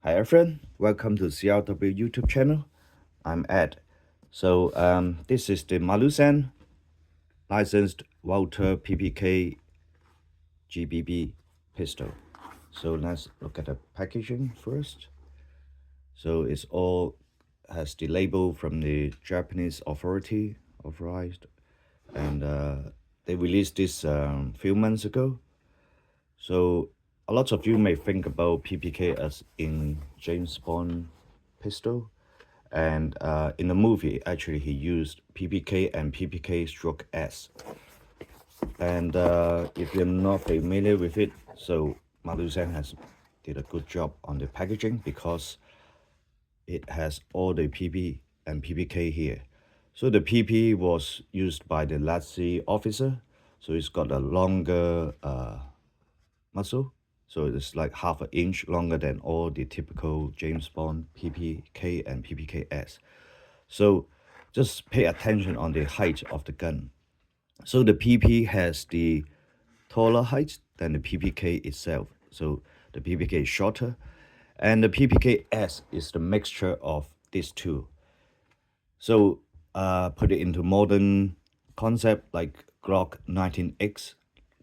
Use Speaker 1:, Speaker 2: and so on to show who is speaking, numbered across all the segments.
Speaker 1: Hi everyone, welcome to CRW YouTube channel. I'm Ed. This is the Malusan licensed Walter PPK GBB pistol. So let's look at the packaging first. So it's all has the label from the Japanese authority authorized, and they released this few months ago. So a lot of you may think about PPK as in James Bond pistol, and in the movie, actually, he used PPK and PPK stroke S. And if you're not familiar with it, so Malusan has did a good job on the packaging because it has all the PP and PPK here. So the PP was used by the Nazi officer, so it's got a longer muzzle. So it's like half an inch longer than all the typical James Bond PPK and PPKS. So just pay attention on the height of the gun. So the PP has the taller height than the PPK itself. So the PPK is shorter, and the PPKS is the mixture of these two. So put it into modern concept like Glock 19X.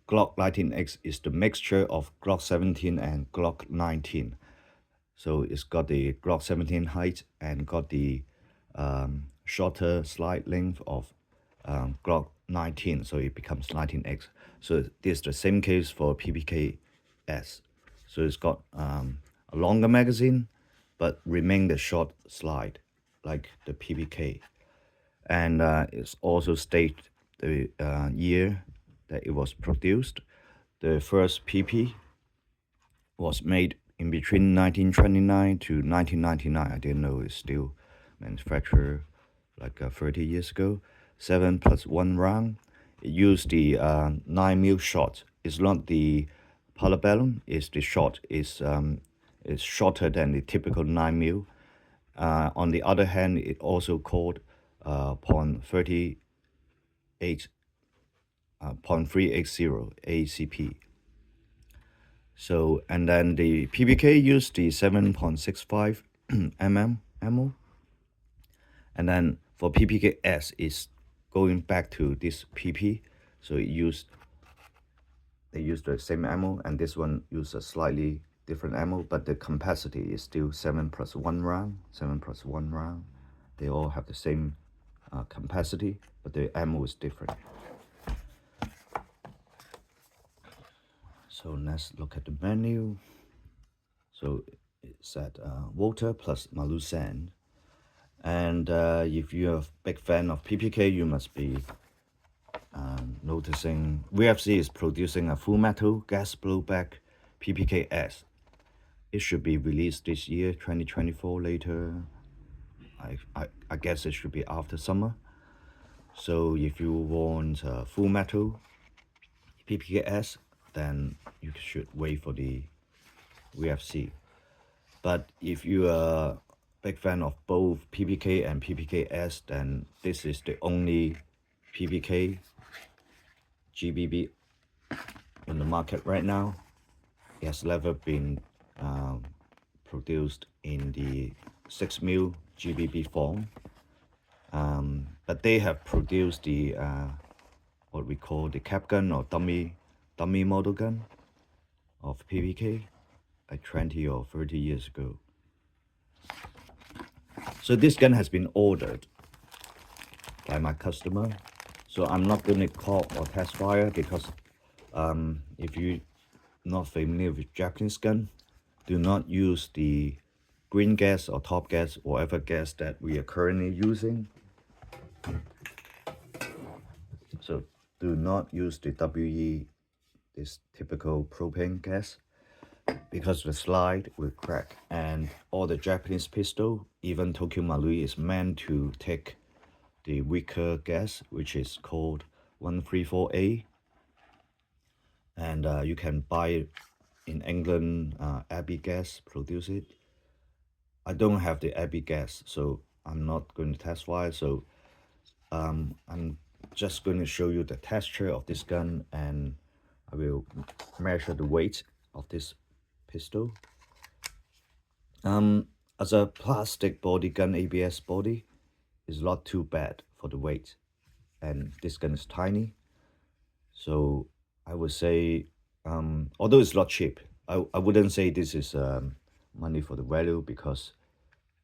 Speaker 1: Glock 19X is the mixture of Glock 17 and Glock 19. So it's got the Glock 17 height and got the shorter slide length of Glock 19, so it becomes 19X. So this is the same case for PPK-S. So it's got a longer magazine, but remain the short slide like the PPK. And it's also state the year that it was produced. The first PP was made in between 1929 to 1999. I didn't know it's still manufactured like 30 years ago. 7+1 round. It used the 9mm shot. It's not the parabellum. It's the shot. It's shorter than the typical 9mm. On the other hand, it also called .38 .380 ACP. So, and then the PPK used the 7.65 mm ammo. And then for PPK-S is going back to this PP. So they used the same ammo, and this one used a slightly different ammo, but the capacity is still 7+1 round. 7+1 round. They all have the same capacity, but the ammo is different. So let's look at the menu. So it's at Walter plus Malusan. And if you're a big fan of PPK, you must be noticing VFC is producing a full metal gas blowback PPK-S. It should be released this year, 2024 later. I guess it should be after summer. So if you want full metal PPK-S, then you should wait for the VFC. But if you are a big fan of both PPK and PPK-S, then this is the only PPK GBB in the market right now. It has never been produced in the 6mm GBB form. But they have produced the what we call the cap gun or dummy model gun of PPK like 20 or 30 years ago. So this gun has been ordered by my customer. So I'm not going to call or test fire because if you're not familiar with Japanese gun, do not use the green gas or top gas, whatever gas that we are currently using. So do not use the WE, this typical propane gas, because the slide will crack. And all the Japanese pistol, even Tokyo Marui, is meant to take the weaker gas, which is called 134A. And you can buy it in England. Abbey Gas produce it. I don't have the Abbey Gas, so I'm not going to test fire. So I'm just going to show you the texture of this gun, and I will measure the weight of this pistol. As a plastic body gun, ABS body is not too bad for the weight, and this gun is tiny, so I would say, although it's not cheap, I wouldn't say this is money for the value because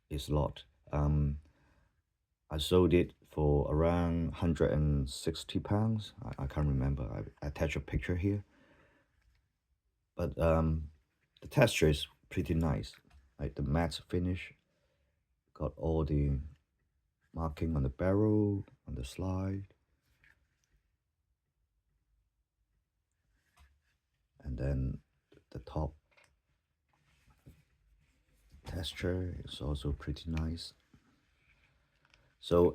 Speaker 1: it's not. I sold it for around £160. I can't remember. I attach a picture here, but the texture is pretty nice, like the matte finish. Got all the marking on the barrel, on the slide, and then the top texture is also pretty nice. So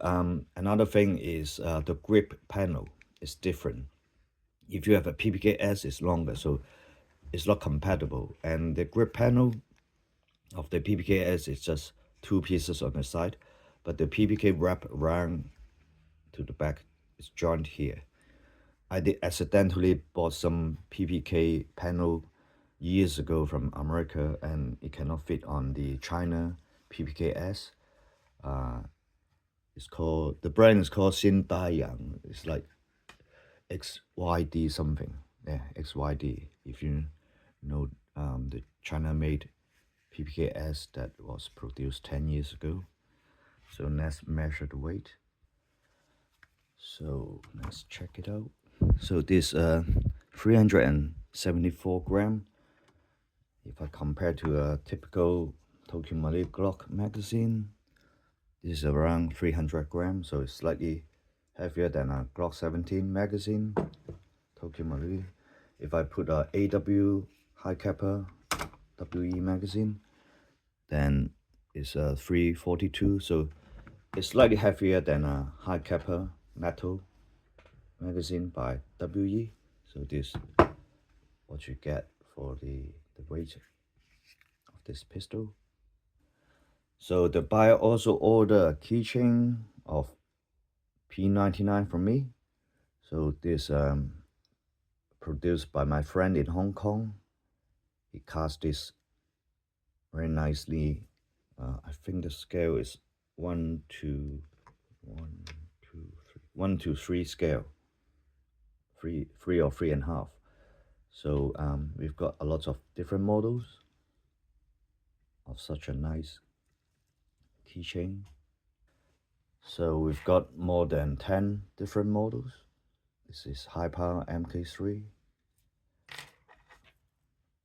Speaker 1: another thing is the grip panel is different. If you have a PPKS, it's longer, so it's not compatible. And the grip panel of the PPKS is just two pieces on the side, but the PPK wrap around to the back is joined here. I did accidentally bought some PPK panel years ago from America, and it cannot fit on the China PPKS. It's called, the brand is called Xin Daiyang. It's like XYD something. Yeah, XYD. If you know the China-made PPKS that was produced 10 years ago. So let's measure the weight. So let's check it out. So this 374 gram. If I compare to a typical Tokyo Marine Glock magazine, this is around 300 grams, so it's slightly heavier than a Glock 17 magazine, Tokyo Marine. If I put a AW high capper WE magazine, then it's a 342, so it's slightly heavier than a high capper metal magazine by WE. So this what you get for the weight of this pistol. So the buyer also ordered a keychain of P99 from me. So this produced by my friend in Hong Kong. He cast this very nicely. I think the scale is 1 to 3 scale, three or 3.5. So we've got a lot of different models of such a nice keychain. So we've got more than 10 different models. This is high power MK3,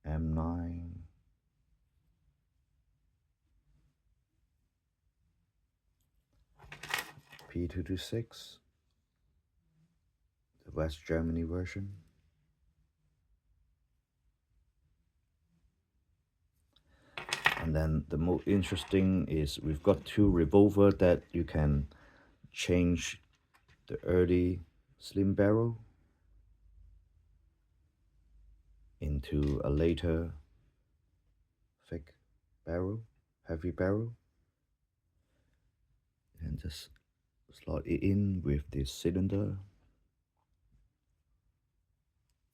Speaker 1: M9, P226, the West Germany version. And then the most interesting is we've got two revolver that you can change the early slim barrel into a later thick barrel, heavy barrel, and just slot it in with this cylinder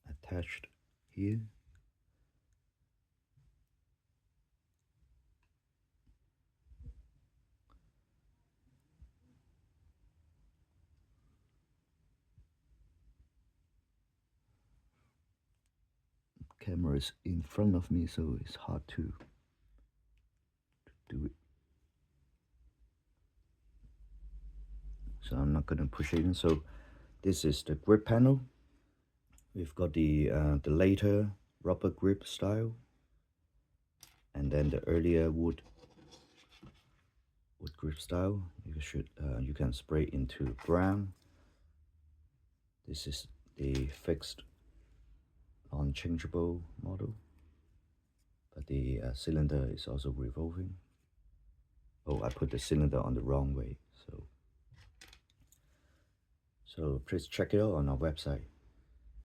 Speaker 1: attached here. Camera is in front of me, so it's hard to do it. So I'm not gonna push it in. So this is the grip panel. We've got the later rubber grip style, and then the earlier wood grip style. You can spray into brown. This is the fixed unchangeable model, but the cylinder is also revolving. Oh, I put the cylinder on the wrong way. So please check it out on our website.